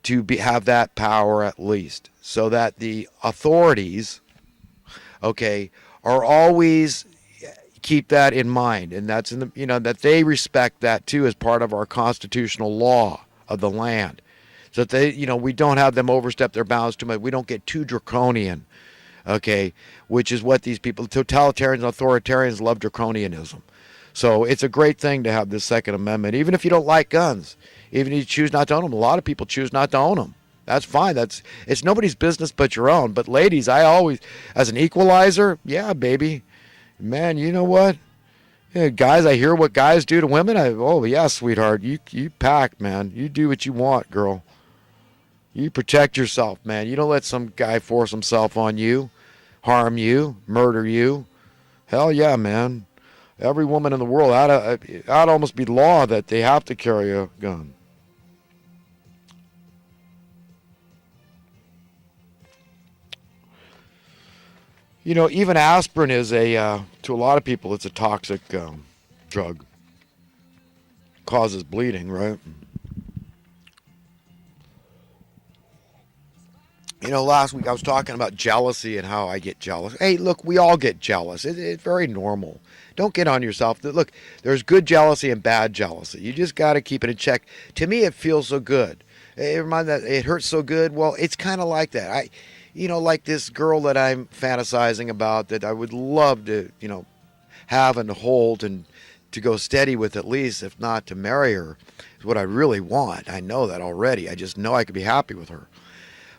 to have that power at least, so that the authorities, okay, are always keep that in mind, and that's in the that they respect that too as part of our constitutional law of the land, so that they we don't have them overstep their bounds too much. We don't get too draconian, okay, which is what these people, totalitarians and authoritarians, love draconianism. So it's a great thing to have this Second Amendment, even if you don't like guns, even if you choose not to own them. A lot of people choose not to own them. That's fine. It's nobody's business but your own. But ladies, I always, as an equalizer, yeah, baby, man, you know what? Yeah, guys, I hear what guys do to women. Oh yeah, sweetheart, you pack, man. You do what you want, girl. You protect yourself, man. You don't let some guy force himself on you, harm you, murder you. Hell yeah, man. Every woman in the world, that'd almost be law that they have to carry a gun. Even aspirin is to a lot of people, it's a toxic drug. Causes bleeding, right? Last week I was talking about jealousy and how I get jealous. Hey, look, we all get jealous. It's very normal. Don't get on yourself. Look, there's good jealousy and bad jealousy. You just got to keep it in check. To me, it feels so good. It reminds that it hurts so good. Well, it's kind of like that. Like this girl that I'm fantasizing about that I would love to, have and hold and to go steady with at least, if not to marry her, is what I really want. I know that already. I just know I could be happy with her.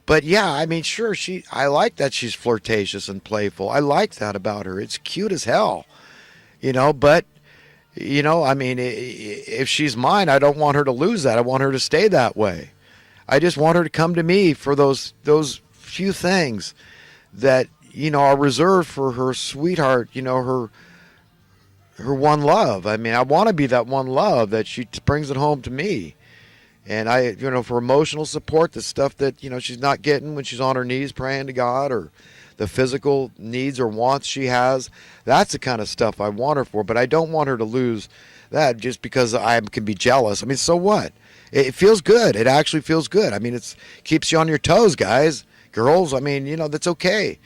But yeah, I mean, sure, I like that she's flirtatious and playful. I like that about her. It's cute as hell, but, I mean, if she's mine, I don't want her to lose that. I want her to stay that way. I just want her to come to me for those few things that, are reserved for her sweetheart, her one love. I mean, I want to be that one love that she brings it home to me. And for emotional support, the stuff that, she's not getting when she's on her knees praying to God, or the physical needs or wants she has, that's the kind of stuff I want her for. But I don't want her to lose that just because I can be jealous. I mean, so what? It feels good. It actually feels good. I mean, it keeps you on your toes, guys, girls. I mean, that's okay.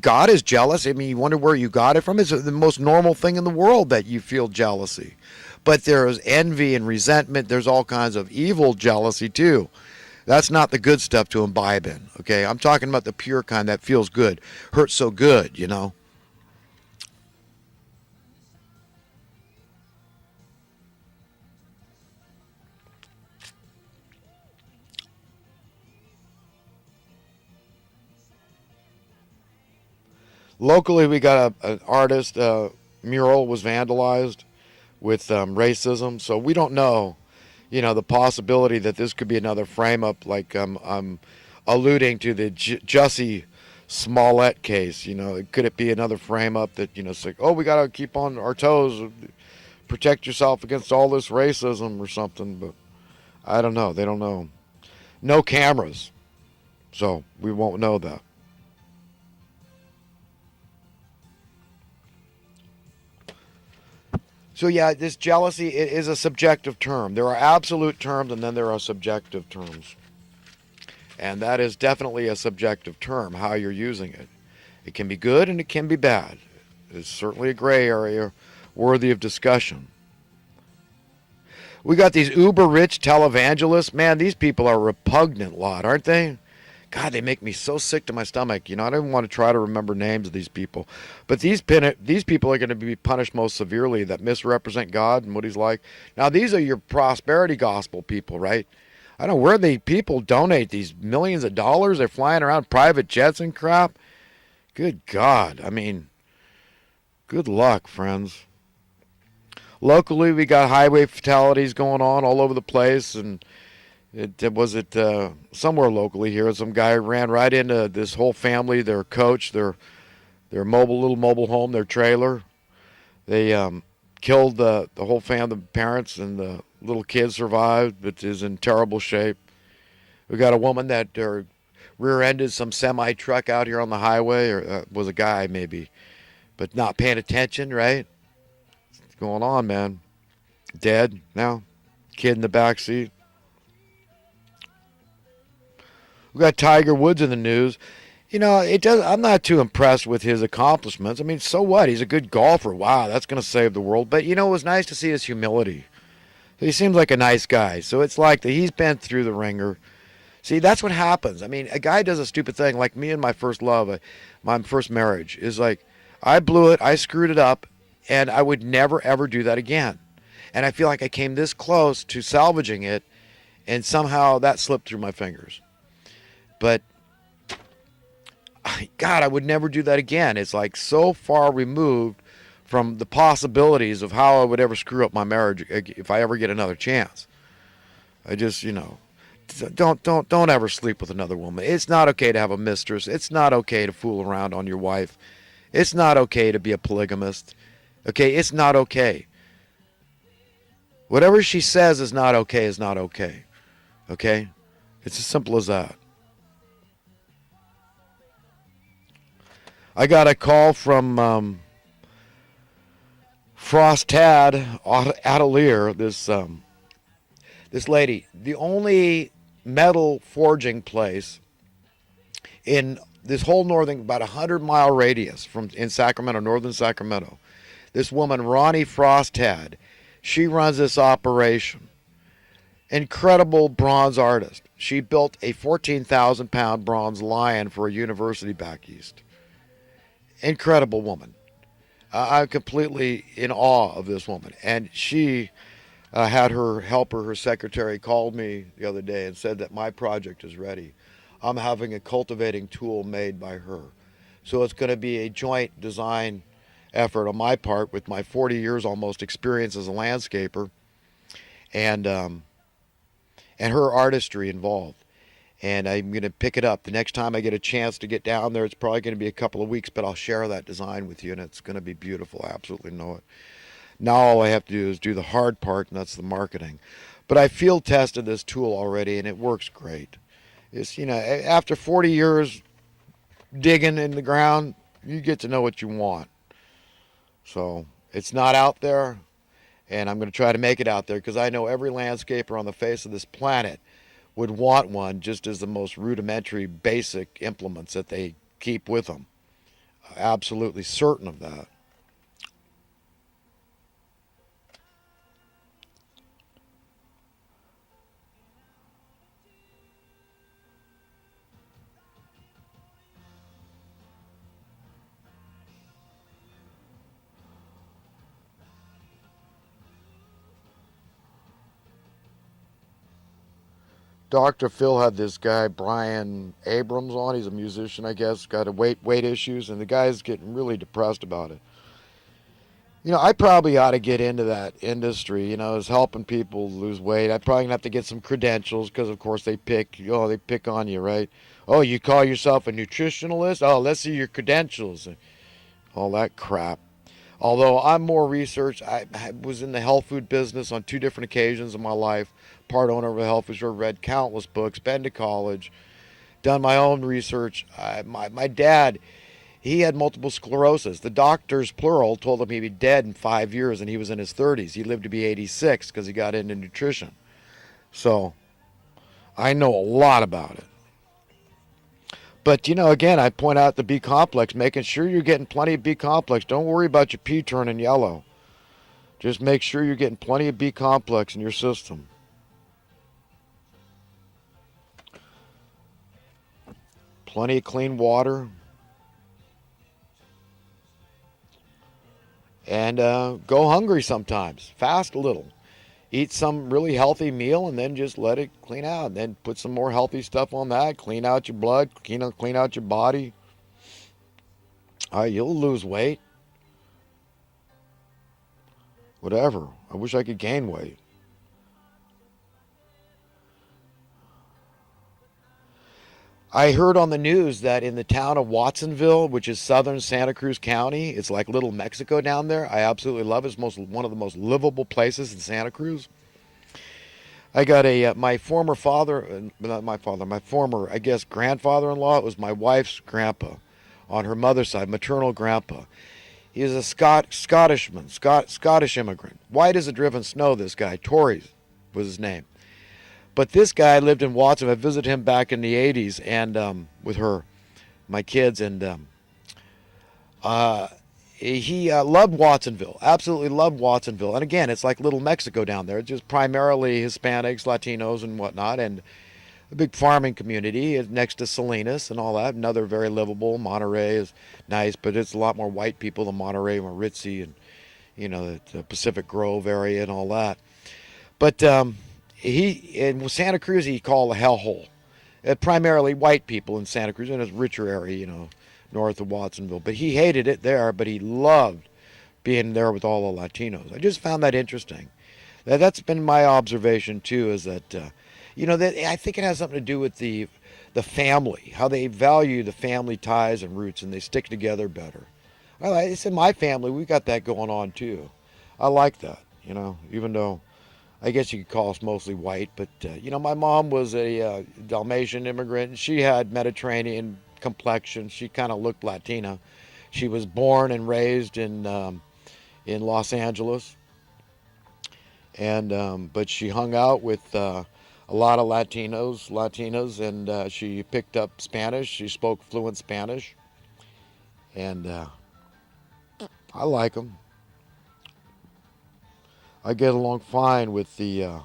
God is jealous. I mean, you wonder where you got it from. It's the most normal thing in the world that you feel jealousy. But there is envy and resentment. There's all kinds of evil jealousy too. That's not the good stuff to imbibe in, okay? I'm talking about the pure kind that feels good, hurts so good, Locally, we got an artist mural was vandalized with racism, so we don't know, the possibility that this could be another frame up, like I'm alluding to the Jussie Smollett case. Could it be another frame up that it's like, oh, we got to keep on our toes, protect yourself against all this racism or something? But I don't know. They don't know. No cameras, so we won't know that. So yeah, this jealousy, it is a subjective term. There are absolute terms and then there are subjective terms. And that is definitely a subjective term, how you're using it. It can be good and it can be bad. It's certainly a gray area worthy of discussion. We got these uber rich televangelists. Man, these people are a repugnant lot, aren't they? God, they make me so sick to my stomach. I don't even want to try to remember names of these people. But these people are going to be punished most severely that misrepresent God and what he's like. Now, these are your prosperity gospel people, right? I don't know where the people donate these millions of dollars. They're flying around private jets and crap. Good God. I mean, good luck, friends. Locally, we got highway fatalities going on all over the place, and somewhere locally here. Some guy ran right into this whole family, their coach, their little mobile home, their trailer. They killed the whole family, the parents, and the little kid survived, but is in terrible shape. We got a woman that rear-ended some semi-truck out here on the highway, or was a guy maybe, but not paying attention, right? What's going on, man? Dead now. Kid in the back seat. We got Tiger Woods in the news. You know, it does. I'm not too impressed with his accomplishments. I mean, so what? He's a good golfer. Wow, that's going to save the world. But you know, it was nice to see his humility. He seems like a nice guy. So it's like that he's been through the ringer. See, that's what happens. I mean, a guy does a stupid thing like me and my first love, my first marriage is like I blew it, I screwed it up, and I would never ever do that again. And I feel like I came this close to salvaging it, and somehow that slipped through my fingers. But God, I would never do that again. It's like so far removed from the possibilities of how I would ever screw up my marriage if I ever get another chance. I just, don't ever sleep with another woman. It's not okay to have a mistress. It's not okay to fool around on your wife. It's not okay to be a polygamist. Okay, it's not okay. Whatever she says is not okay is not okay. Okay? It's as simple as that. I got a call from Frost Tad Atelier, this lady, the only metal forging place in this whole northern, about 100-mile radius in Sacramento, northern Sacramento. This woman, Ronnie Frostad, she runs this operation. Incredible bronze artist. She built a 14,000-pound bronze lion for a university back east. Incredible woman. I'm completely in awe of this woman. And she had her helper, her secretary, called me the other day and said that my project is ready. I'm having a cultivating tool made by her. So it's going to be a joint design effort on my part with my 40 years almost experience as a landscaper and her artistry involved. And I'm going to pick it up. The next time I get a chance to get down there, it's probably going to be a couple of weeks, but I'll share that design with you, and it's going to be beautiful. I absolutely know it. Now all I have to do is do the hard part, and that's the marketing. But I field tested this tool already, and it works great. It's, after 40 years digging in the ground, you get to know what you want. So it's not out there, and I'm going to try to make it out there because I know every landscaper on the face of this planet would want one just as the most rudimentary, basic implements that they keep with them. Absolutely certain of that. Dr. Phil had this guy, Brian Abrams, on. He's a musician, I guess, got a weight issues, and the guy's getting really depressed about it. I probably ought to get into that industry, is helping people lose weight. I probably gonna have to get some credentials because, of course, they pick on you, right? Oh, you call yourself a nutritionalist? Oh, let's see your credentials. And all that crap. Although I'm more research, I was in the health food business on 2 different occasions in my life. Part owner of a health food store, read countless books, been to college, done my own research. My dad, he had multiple sclerosis. The doctors, plural, told him he'd be dead in 5 years, and he was in his 30s. He lived to be 86 because he got into nutrition. So I know a lot about it. But, again, I point out the B complex, making sure you're getting plenty of B complex. Don't worry about your pee turning yellow. Just make sure you're getting plenty of B complex in your system. Plenty of clean water. And go hungry sometimes. Fast a little. Eat some really healthy meal and then just let it clean out. And then put some more healthy stuff on that. Clean out your blood. Clean out your body. You'll lose weight. Whatever. I wish I could gain weight. I heard on the news that in the town of Watsonville, which is southern Santa Cruz County, it's like Little Mexico down there. I absolutely love it. It's one of the most livable places in Santa Cruz. I got my former I guess, grandfather-in-law. It was my wife's grandpa on her mother's side, maternal grandpa. He was a Scottish immigrant. White as a driven snow, this guy. Tory was his name. But this guy lived in Watson. I visited him back in the 80s and with my kids, and uh, he loved Watsonville, absolutely loved Watsonville. And again, it's like little Mexico down there, just primarily Hispanics, Latinos, and whatnot, and a big farming community next to Salinas and all that. Another very livable. Monterey is nice, but it's a lot more white people than Monterey, more ritzy, and the Pacific Grove area and all that. But he in Santa Cruz he called a hellhole. Primarily white people in Santa Cruz, in a richer area, north of Watsonville. But he hated it there, but he loved being there with all the Latinos. I just found that interesting. That's been my observation too, is that that I think it has something to do with the family, how they value the family ties and roots, and they stick together better. It's in my family, we got that going on too. I like that, even though I guess you could call us mostly white, but my mom was a Dalmatian immigrant, and she had Mediterranean complexion. She kind of looked Latina. She was born and raised in Los Angeles, and but she hung out with a lot of Latinas, and she picked up Spanish. She spoke fluent Spanish, and I like them. I get along fine with the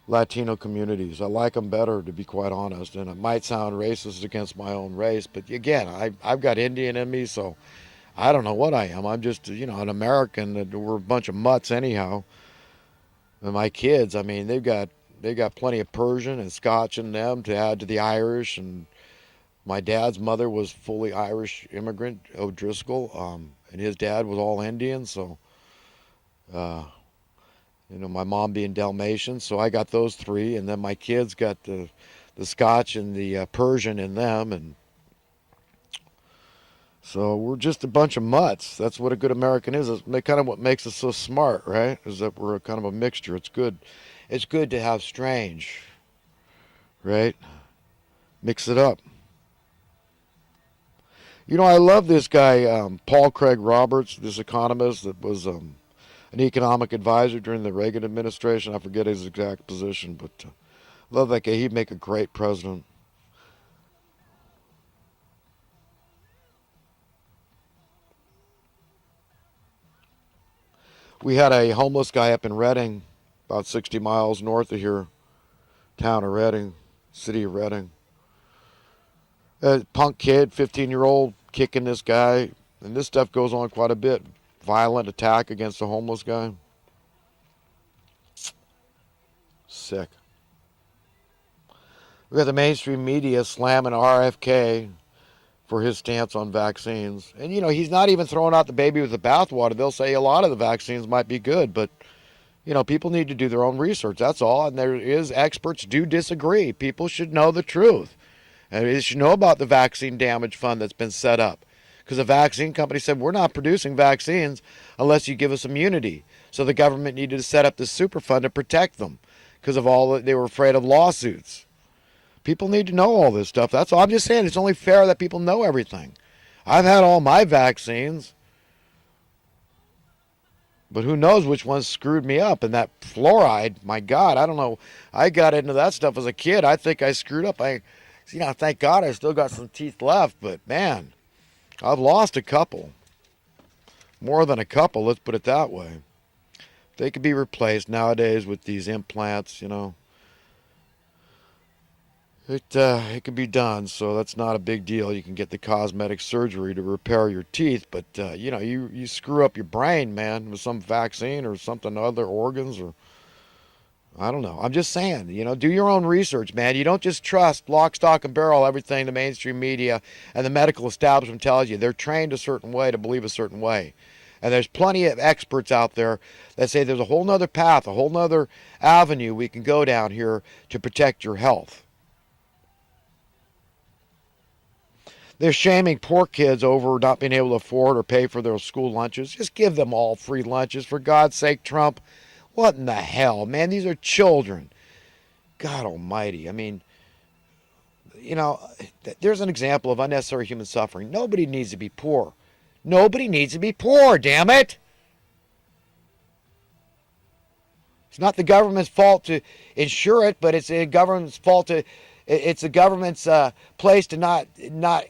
Latino communities. I like them better, to be quite honest. And it might sound racist against my own race, but again, I've got Indian in me, so I don't know what I am. I'm just, an American. We're a bunch of mutts anyhow. And my kids, I mean, they got plenty of Persian and Scotch in them to add to the Irish. And my dad's mother was fully Irish immigrant, O'Driscoll, and his dad was all Indian. So, my mom being Dalmatian, so I got those three, and then my kids got the Scotch and the Persian in them, and so we're just a bunch of mutts. That's what a good American is. It's kind of what makes us so smart, right? Is that we're kind of a mixture. It's good. It's good to have strange, right? Mix it up. I love this guy, Paul Craig Roberts, this economist that was an economic advisor during the Reagan administration. I forget his exact position, but I love that guy. He'd make a great president. We had a homeless guy up in Redding, about 60 miles north of here, town of Redding, city of Redding. A punk kid, 15-year-old, kicking this guy, and this stuff goes on quite a bit. Violent attack against a homeless guy. Sick. We got the mainstream media slamming RFK for his stance on vaccines. And, he's not even throwing out the baby with the bathwater. They'll say a lot of the vaccines might be good, but, people need to do their own research. That's all. And experts do disagree. People should know the truth. And they should know about the vaccine damage fund that's been set up. Because the vaccine company said, we're not producing vaccines unless you give us immunity. So the government needed to set up this super fund to protect them because of all that they were afraid of lawsuits. People need to know all this stuff. That's all. I'm just saying it's only fair that people know everything. I've had all my vaccines, but who knows which ones screwed me up. And that fluoride, my God, I don't know. I got into that stuff as a kid. I think I screwed up. Thank God I still got some teeth left, but man, I've lost a couple. More than a couple, let's put it that way. They could be replaced nowadays with these implants, It could be done, so that's not a big deal. You can get the cosmetic surgery to repair your teeth, but, you screw up your brain, man, with some vaccine or something, other organs, or I don't know. I'm just saying, do your own research, man. You don't just trust lock, stock, and barrel everything the mainstream media and the medical establishment tells you. They're trained a certain way to believe a certain way. And there's plenty of experts out there that say there's a whole nother path, a whole nother avenue we can go down here to protect your health. They're shaming poor kids over not being able to afford or pay for their school lunches. Just give them all free lunches, for God's sake, Trump. What in the hell, man? These are children. God almighty. I mean, there's an example of unnecessary human suffering. Nobody needs to be poor. Nobody needs to be poor, damn it. It's not the government's fault to insure it, but it's the government's fault to. It's the government's place to not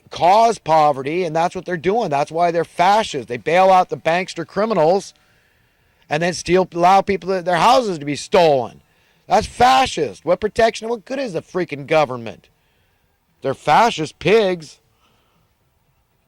cause poverty, and that's what they're doing. That's why they're fascists. They bail out the bankster criminals, and then allow people their houses to be stolen. That's fascist. What protection? What good is the freaking government? They're fascist pigs.